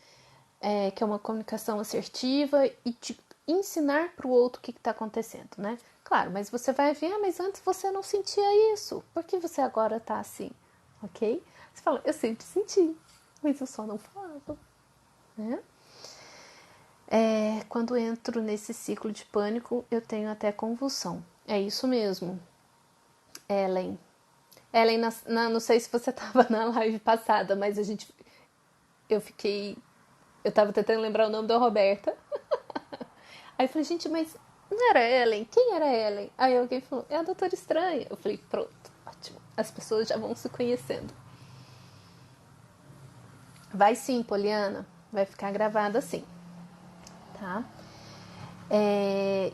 Que é uma comunicação assertiva e de ensinar para o outro o que está acontecendo, né? Claro, mas você vai ver, mas antes você não sentia isso. Por que você agora tá assim? Ok? Você fala, eu sempre senti, mas eu só não falava, né? Quando entro nesse ciclo de pânico, eu tenho até convulsão. É isso mesmo. Ellen, não sei se você estava na live passada, mas eu tava tentando lembrar o nome da Roberta. Aí eu falei, gente, mas não era Ellen? Quem era Ellen? Aí alguém falou, é a Doutora Estranha. Eu falei, pronto, ótimo. As pessoas já vão se conhecendo. Vai sim, Poliana. Vai ficar gravado assim, tá?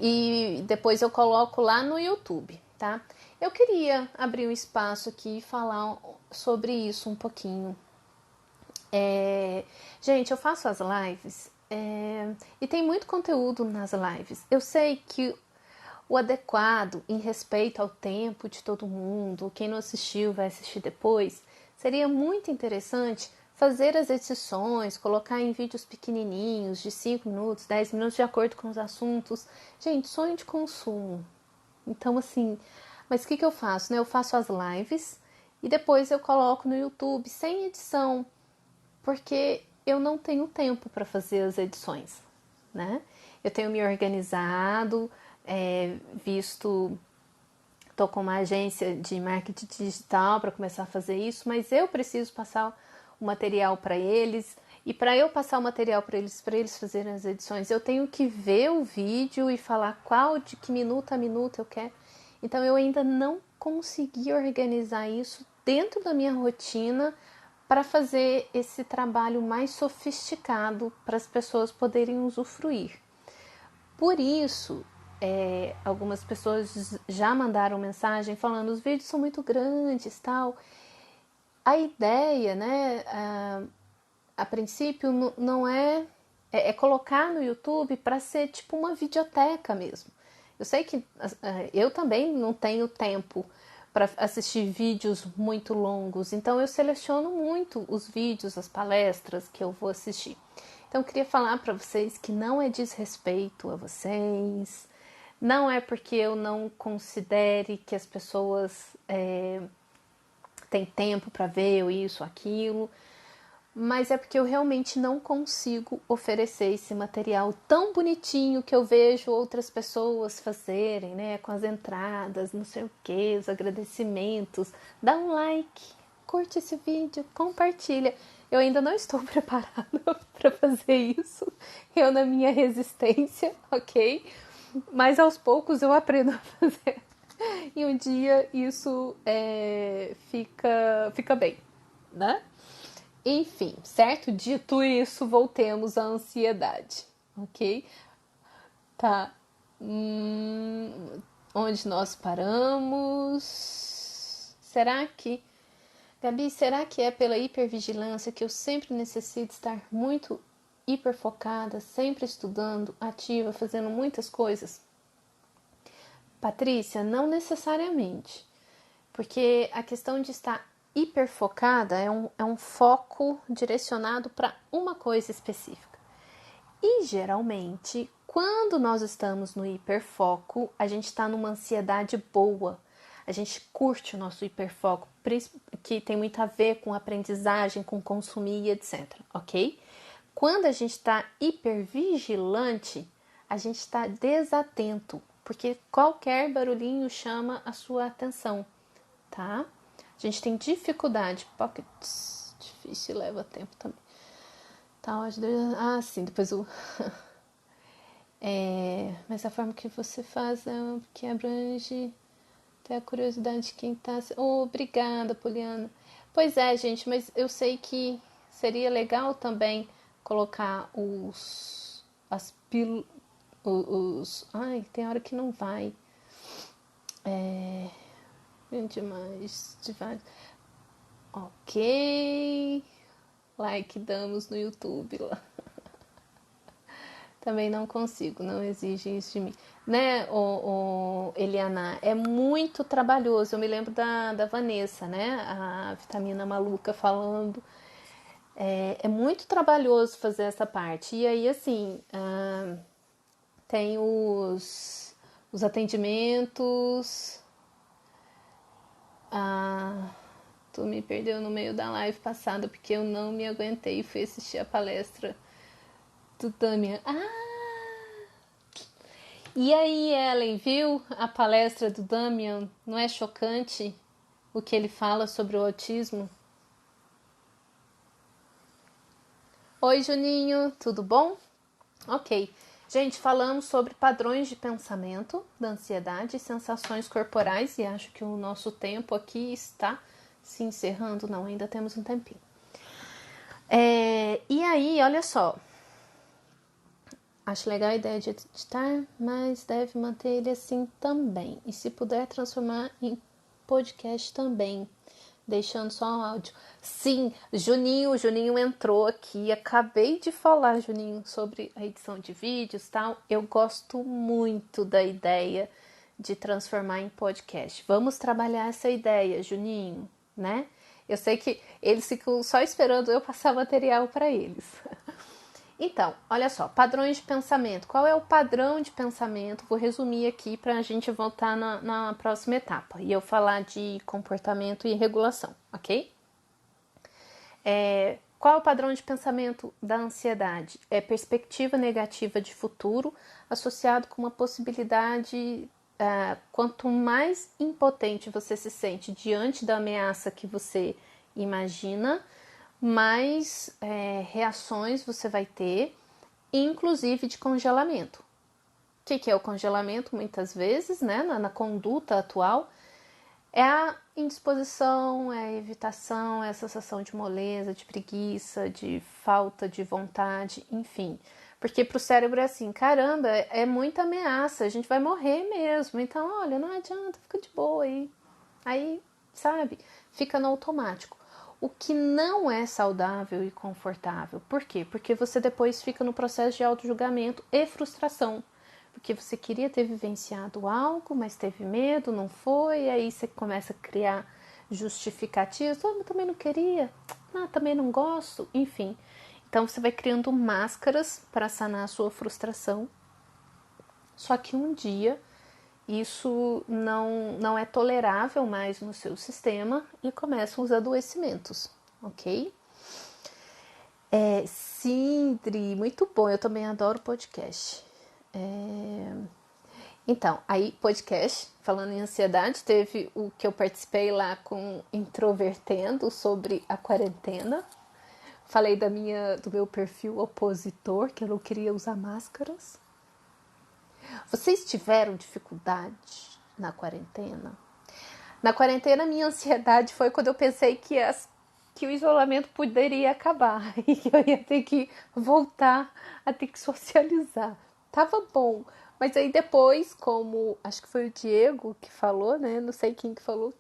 E depois eu coloco lá no YouTube, tá? Eu queria abrir um espaço aqui e falar sobre isso um pouquinho. Gente, eu faço as lives e tem muito conteúdo nas lives. Eu sei que o adequado em respeito ao tempo de todo mundo, quem não assistiu vai assistir depois, seria muito interessante fazer as edições, colocar em vídeos pequenininhos, de 5 minutos, 10 minutos, de acordo com os assuntos. Gente, sonho de consumo. Então, assim, mas o que eu faço? Né? Eu faço as lives e depois eu coloco no YouTube sem edição, porque eu não tenho tempo para fazer as edições, né? Eu tenho me organizado, visto, estou com uma agência de marketing digital para começar a fazer isso, mas eu preciso passar o material para eles, e para eu passar o material para eles fazerem as edições, eu tenho que ver o vídeo e falar qual, de que minuto a minuto eu quero. Então eu ainda não consegui organizar isso dentro da minha rotina para fazer esse trabalho mais sofisticado para as pessoas poderem usufruir. Por isso, algumas pessoas já mandaram mensagem falando os vídeos são muito grandes, tal. A ideia, né, a princípio não é colocar no YouTube para ser tipo uma videoteca mesmo. Eu sei que eu também não tenho tempo para assistir vídeos muito longos, então eu seleciono muito os vídeos, as palestras que eu vou assistir. Então eu queria falar para vocês que não é desrespeito a vocês, não é porque eu não considere que as pessoas têm tempo para ver ou isso, aquilo, mas é porque eu realmente não consigo oferecer esse material tão bonitinho que eu vejo outras pessoas fazerem, né? Com as entradas, não sei o que, os agradecimentos. Dá um like, curte esse vídeo, compartilha. Eu ainda não estou preparada para fazer isso, eu na minha resistência, ok? Mas aos poucos eu aprendo a fazer. E um dia isso fica bem, né? Enfim, certo? Dito isso, voltemos à ansiedade, ok? Tá. Onde nós paramos? Gabi, será que é pela hipervigilância que eu sempre necessito estar muito hiperfocada, sempre estudando, ativa, fazendo muitas coisas? Patrícia, não necessariamente. Porque a questão de estar hiperfocada é um foco direcionado para uma coisa específica. E geralmente, quando nós estamos no hiperfoco, a gente está numa ansiedade boa. A gente curte o nosso hiperfoco, que tem muito a ver com aprendizagem, com consumir, etc. Ok? Quando a gente está hipervigilante, a gente está desatento, porque qualquer barulhinho chama a sua atenção, tá? A gente tem dificuldade, pockets, difícil, leva tempo também. Tá, sim, depois o... mas a forma que você faz é que abrange até a curiosidade de quem tá... obrigada, Poliana. Pois é, gente, mas eu sei que seria legal também colocar ai, tem hora que não vai. Demais, demais. Ok. Like damos no YouTube lá. Também não consigo, não exige isso de mim. Né, Eliana, é muito trabalhoso. Eu me lembro da Vanessa, né, a vitamina maluca falando. É muito trabalhoso fazer essa parte. E aí, assim, tem os atendimentos. Tu me perdeu no meio da live passada porque eu não me aguentei e fui assistir a palestra do Damian. E aí, Ellen, viu a palestra do Damian? Não é chocante o que ele fala sobre o autismo? Oi, Juninho, tudo bom? Ok. Gente, falamos sobre padrões de pensamento da ansiedade e sensações corporais, e acho que o nosso tempo aqui está se encerrando. Não, ainda temos um tempinho. E aí, olha só. Acho legal a ideia de editar, mas deve manter ele assim também. E se puder transformar em podcast também, deixando só o áudio. Sim, Juninho entrou aqui. Acabei de falar, Juninho, sobre a edição de vídeos e tal. Eu gosto muito da ideia de transformar em podcast. Vamos trabalhar essa ideia, Juninho, né? Eu sei que eles ficam só esperando eu passar material para eles. Então, olha só, padrões de pensamento. Qual é o padrão de pensamento? Vou resumir aqui para a gente voltar na próxima etapa e eu falar de comportamento e regulação, ok? Qual é o padrão de pensamento da ansiedade? É perspectiva negativa de futuro associado com uma possibilidade. Quanto mais impotente você se sente diante da ameaça que você imagina, mais reações você vai ter, inclusive de congelamento. O que é o congelamento? Muitas vezes, né, na conduta atual, é a indisposição, é a evitação, é a sensação de moleza, de preguiça, de falta de vontade, enfim. Porque para o cérebro é assim, caramba, é muita ameaça, a gente vai morrer mesmo. Então, olha, não adianta, fica de boa aí. Aí, sabe, fica no automático. O que não é saudável e confortável. Por quê? Porque você depois fica no processo de auto-julgamento e frustração. Porque você queria ter vivenciado algo, mas teve medo, não foi, e aí você começa a criar justificativas. Eu também não queria, também não gosto, enfim. Então você vai criando máscaras para sanar a sua frustração. Só que um dia isso não é tolerável mais no seu sistema e começam os adoecimentos, ok? Sindri, muito bom, eu também adoro podcast. Então, aí podcast, falando em ansiedade, teve o que eu participei lá com Introvertendo sobre a quarentena. Falei do meu perfil opositor, que eu não queria usar máscaras. Vocês tiveram dificuldade na quarentena? Na quarentena, minha ansiedade foi quando eu pensei que o isolamento poderia acabar e que eu ia ter que voltar a ter que socializar. Tava bom, mas aí depois, como acho que foi o Diego que falou, né? Não sei quem que falou.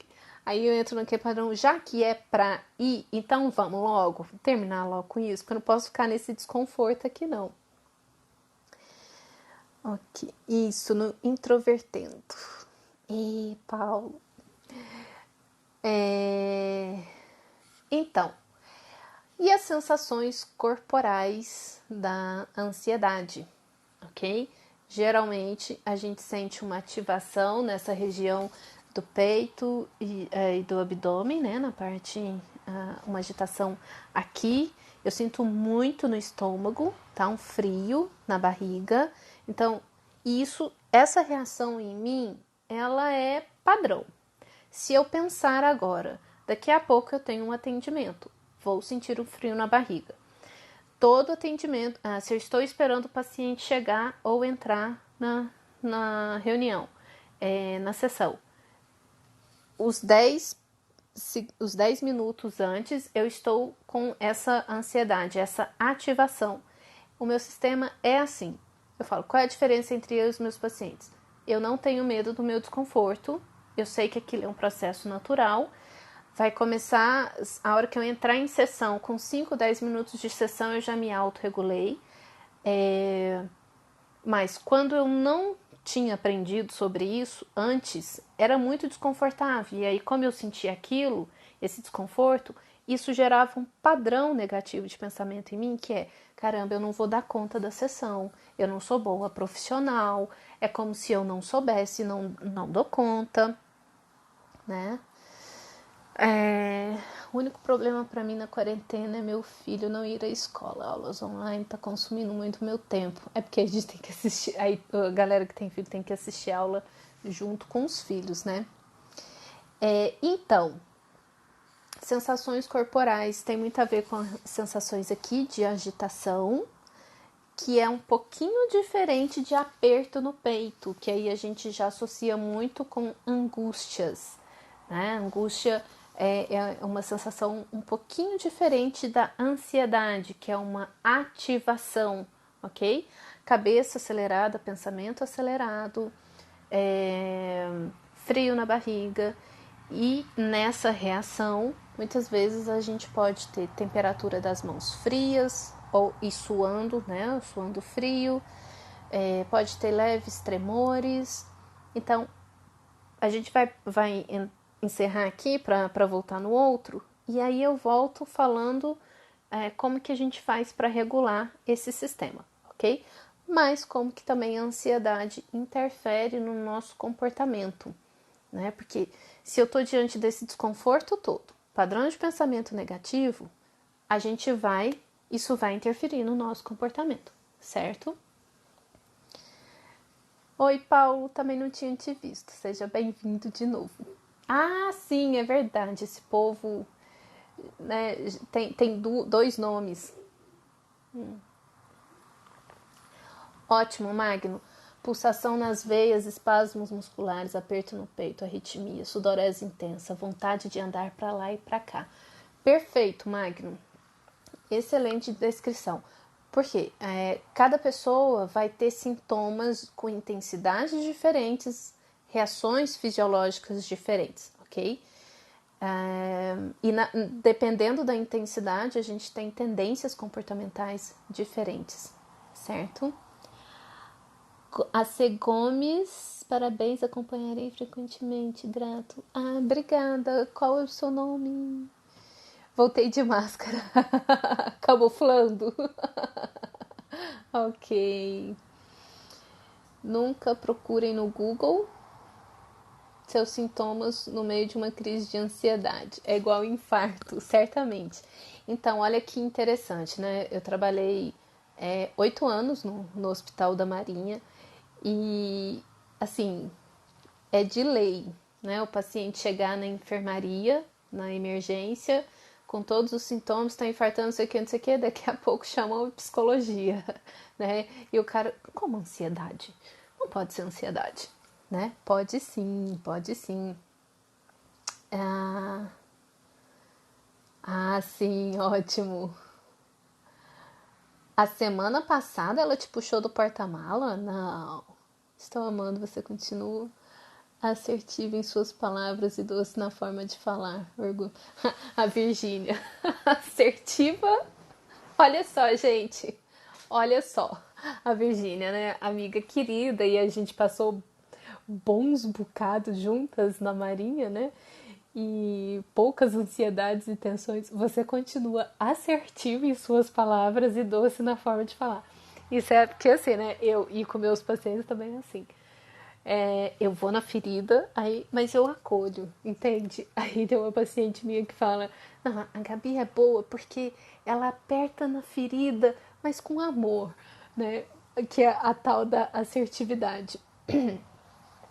Aí eu entro naquele padrão, já que é pra ir, então vamos logo, terminar logo com isso, porque eu não posso ficar nesse desconforto aqui não. Ok, isso, no Introvertendo. E Paulo. Então, e as sensações corporais da ansiedade, ok? Geralmente a gente sente uma ativação nessa região do peito e do abdômen, né? Na parte, uma agitação aqui. Eu sinto muito no estômago, tá? Um frio na barriga. Então, essa reação em mim, ela é padrão. Se eu pensar agora, daqui a pouco eu tenho um atendimento, vou sentir um frio na barriga. Todo atendimento, se eu estou esperando o paciente chegar ou entrar na reunião, na sessão, os 10 minutos antes eu estou com essa ansiedade, essa ativação. O meu sistema é assim. Eu falo, qual é a diferença entre eu e os meus pacientes? Eu não tenho medo do meu desconforto, eu sei que aquilo é um processo natural. Vai começar, a hora que eu entrar em sessão, com 5, 10 minutos de sessão, eu já me autorregulei. Mas quando eu não tinha aprendido sobre isso antes, era muito desconfortável. E aí, como eu sentia aquilo, esse desconforto, isso gerava um padrão negativo de pensamento em mim, que é, caramba, eu não vou dar conta da sessão, eu não sou boa profissional, é como se eu não soubesse, não dou conta, né? O único problema para mim na quarentena é meu filho não ir à escola. Aulas online tá consumindo muito meu tempo. É porque a gente tem que assistir, aí a galera que tem filho tem que assistir aula junto com os filhos, né? Então, sensações corporais tem muito a ver com as sensações aqui de agitação, que é um pouquinho diferente de aperto no peito, que aí a gente já associa muito com angústias, né? Angústia é uma sensação um pouquinho diferente da ansiedade, que é uma ativação, ok? Cabeça acelerada, pensamento acelerado, frio na barriga, e nessa reação, muitas vezes a gente pode ter temperatura das mãos frias e suando, né? Suando frio, pode ter leves tremores. Então, a gente vai encerrar aqui para voltar no outro, e aí eu volto falando como que a gente faz para regular esse sistema, ok? Mas como que também a ansiedade interfere no nosso comportamento, né? Porque se eu estou diante desse desconforto todo, padrão de pensamento negativo, isso vai interferir no nosso comportamento, certo? Oi, Paulo, também não tinha te visto. Seja bem-vindo de novo. Ah, sim, é verdade. Esse povo, né, tem dois nomes. Ótimo, Magno. Pulsação nas veias, espasmos musculares, aperto no peito, arritmia, sudorese intensa, vontade de andar para lá e para cá. Perfeito, Magno. Excelente descrição. Porque cada pessoa vai ter sintomas com intensidades diferentes, reações fisiológicas diferentes, ok? Dependendo da intensidade, a gente tem tendências comportamentais diferentes, certo? A C. Gomes, parabéns, acompanharei frequentemente, grato. Ah, obrigada. Qual é o seu nome? Voltei de máscara, camuflando. Ok. Nunca procurem no Google seus sintomas no meio de uma crise de ansiedade. É igual infarto, certamente. Então, olha que interessante, né? Eu trabalhei 8 anos no Hospital da Marinha e, assim, é de lei, né? O paciente chegar na enfermaria, na emergência, com todos os sintomas, tá infartando, não sei o que, daqui a pouco chamam a psicologia, né? E o cara, como ansiedade? Não pode ser ansiedade, né? Pode sim, pode sim. Sim, ótimo. A semana passada ela te puxou do porta-mala? Não. Estou amando, você continua assertiva em suas palavras e doce na forma de falar. Orgulho. A Virgínia. Assertiva? Olha só, gente. Olha só. A Virgínia, né? Amiga querida, e a gente passou bons bocados juntas na Marinha, né? E poucas ansiedades e tensões. Você continua assertiva em suas palavras e doce na forma de falar. Isso é porque assim, né? Eu e com meus pacientes também é assim. Eu vou na ferida, mas eu acolho, entende? Aí tem uma paciente minha que fala: não, a Gabi é boa porque ela aperta na ferida, mas com amor, né? Que é a tal da assertividade.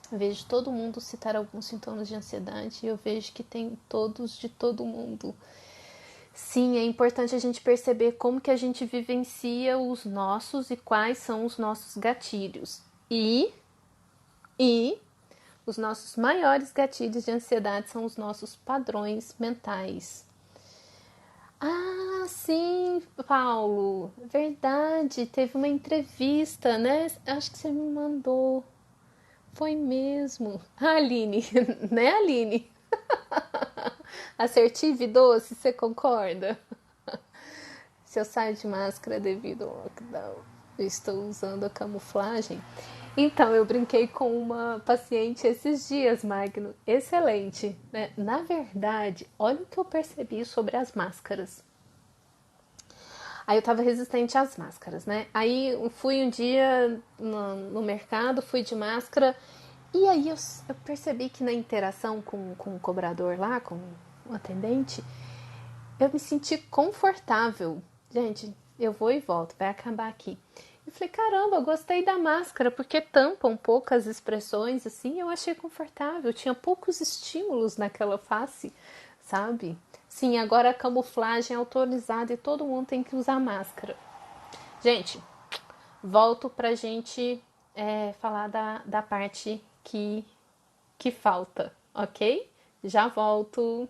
Eu vejo todo mundo citar alguns sintomas de ansiedade e eu vejo que tem todos de todo mundo. Sim, é importante a gente perceber como que a gente vivencia os nossos e quais são os nossos gatilhos. E os nossos maiores gatilhos de ansiedade são os nossos padrões mentais. Ah, sim, Paulo, verdade, teve uma entrevista, né? Acho que você me mandou. Foi mesmo. Aline, né, Aline? Assertiva e doce, você concorda? Se eu saio de máscara devido ao lockdown, eu estou usando a camuflagem. Então, eu brinquei com uma paciente esses dias, Magno. Excelente, né? Na verdade, olha o que eu percebi sobre as máscaras. Aí eu tava resistente às máscaras, né? Aí eu fui um dia no mercado, fui de máscara. E aí eu percebi que na interação com o cobrador lá, com o atendente, eu me senti confortável. Gente, eu vou e volto, vai acabar aqui. Eu falei, caramba, gostei da máscara, porque tampam poucas expressões, assim, eu achei confortável. Tinha poucos estímulos naquela face, sabe? Sim, agora a camuflagem é autorizada e todo mundo tem que usar máscara. Gente, volto pra gente falar da parte que falta, ok? Já volto.